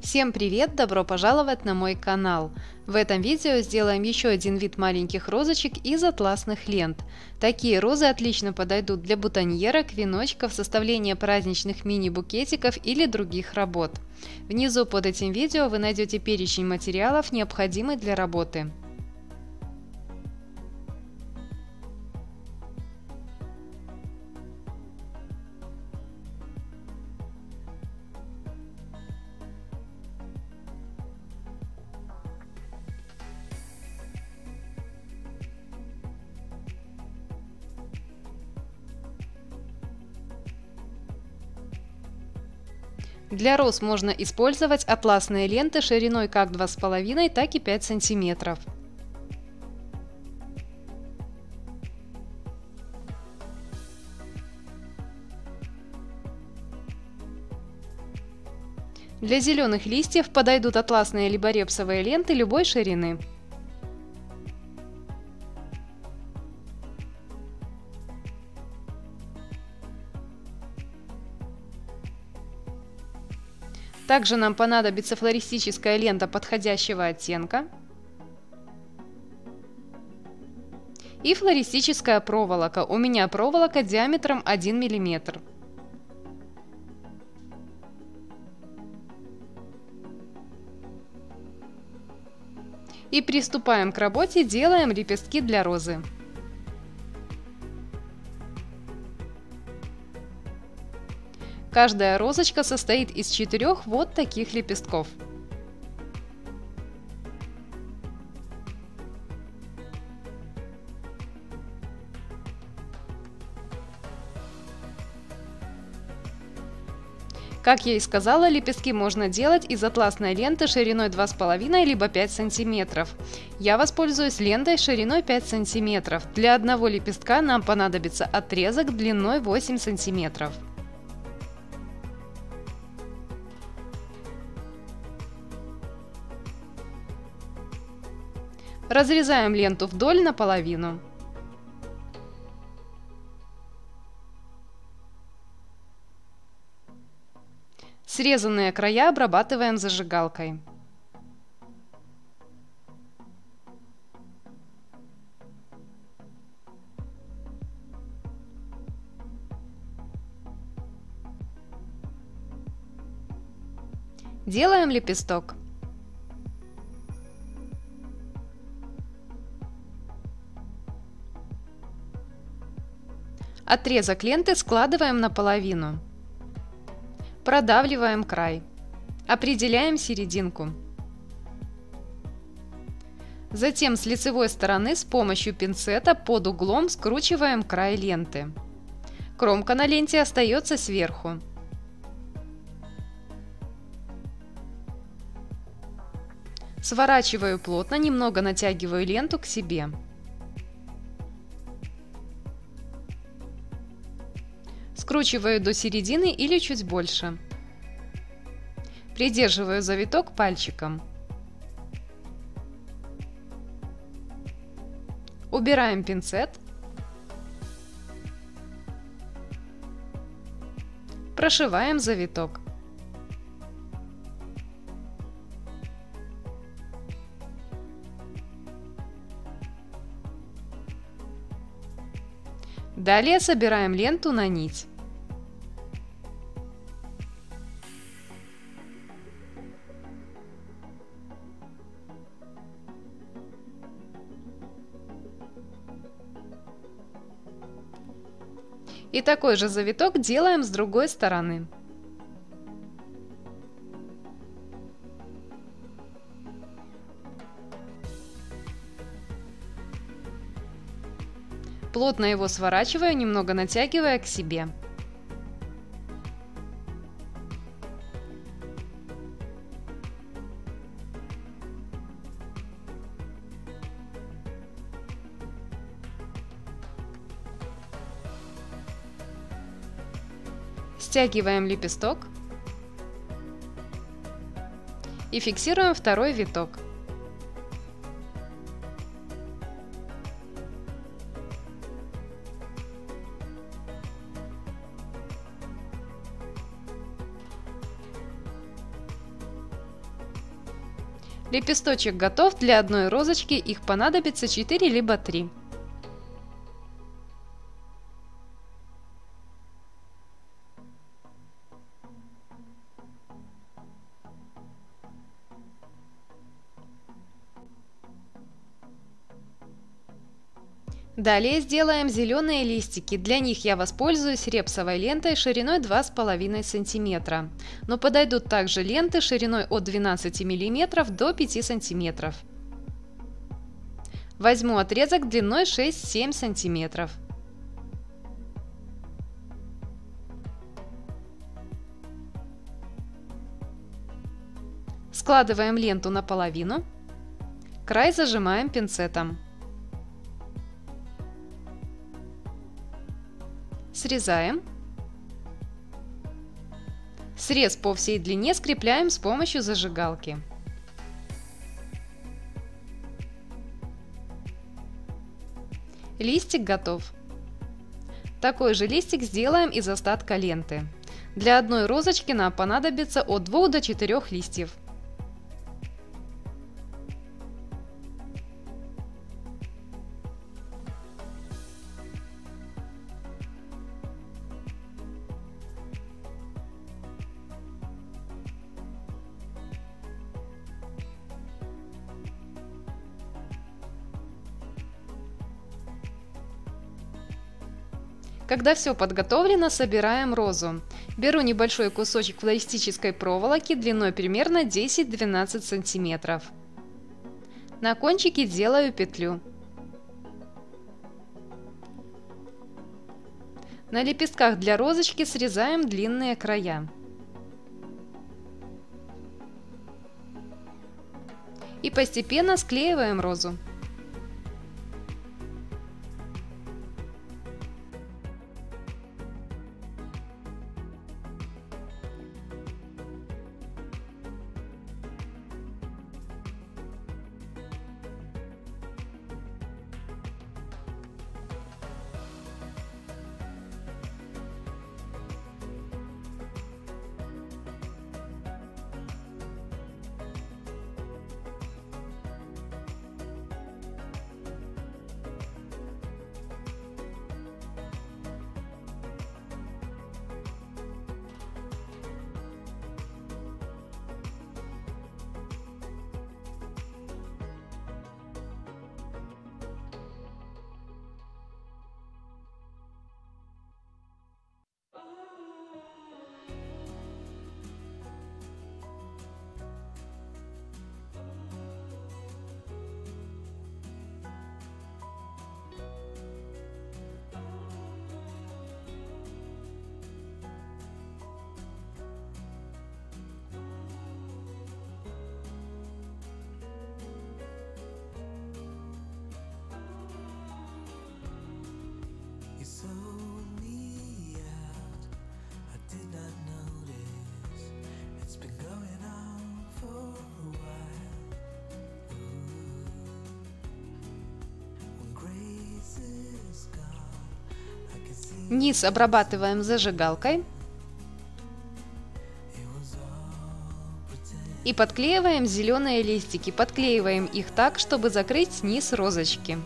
Всем привет! Добро пожаловать на мой канал! В этом видео сделаем еще один вид маленьких розочек из атласных лент. Такие розы отлично подойдут для бутоньерок, веночков, составления праздничных мини-букетиков или других работ. Внизу под этим видео вы найдете перечень материалов, необходимых для работы. Для роз можно использовать атласные ленты шириной как 2,5, так и 5 см. Для зеленых листьев подойдут атласные либо репсовые ленты любой ширины. Также нам понадобится флористическая лента подходящего оттенка и флористическая проволока. У меня проволока диаметром 1 мм. И приступаем к работе, делаем лепестки для розы. Каждая розочка состоит из 4 вот таких лепестков. Как я и сказала, лепестки можно делать из атласной ленты шириной 2,5 либо 5 см. Я воспользуюсь лентой шириной 5 см. Для одного лепестка нам понадобится отрезок длиной 8 см. Разрезаем ленту вдоль наполовину. Срезанные края обрабатываем зажигалкой. Делаем лепесток. Отрезок ленты складываем наполовину. Продавливаем край. Определяем серединку. Затем с лицевой стороны с помощью пинцета под углом скручиваем край ленты. Кромка на ленте остается сверху. Сворачиваю плотно, немного натягиваю ленту к себе. Скручиваю до середины или чуть больше. Придерживаю завиток пальчиком. Убираем пинцет. Прошиваем завиток. Далее собираем ленту на нить. И такой же завиток делаем с другой стороны. Плотно его сворачиваю, немного натягивая к себе. Стягиваем лепесток и фиксируем второй виток. Лепесточек готов. Для одной розочки их понадобится 4 либо 3. Далее сделаем зеленые листики. Для них я воспользуюсь репсовой лентой шириной 2,5 см. Но подойдут также ленты шириной от 12 мм до 5 см. Возьму отрезок длиной 6-7 см. Складываем ленту наполовину. Край зажимаем пинцетом. Срезаем. Срез по всей длине скрепляем с помощью зажигалки. Листик готов. Такой же листик сделаем из остатка ленты. Для одной розочки нам понадобится от 2 до 4 листьев. Когда все подготовлено, собираем розу. Беру небольшой кусочек флористической проволоки длиной примерно 10-12 см. На кончике делаю петлю. На лепестках для розочки срезаем длинные края. И постепенно склеиваем розу. Низ обрабатываем зажигалкой и подклеиваем зеленые листики. Подклеиваем их так, чтобы закрыть низ розочки.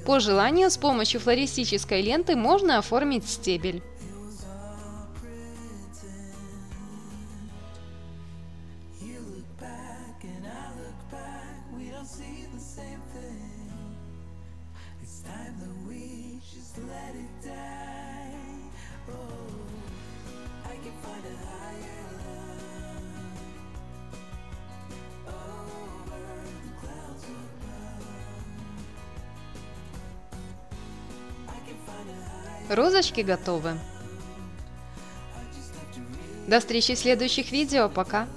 По желанию, с помощью флористической ленты можно оформить стебель. Розочки готовы. До встречи в следующих видео. Пока!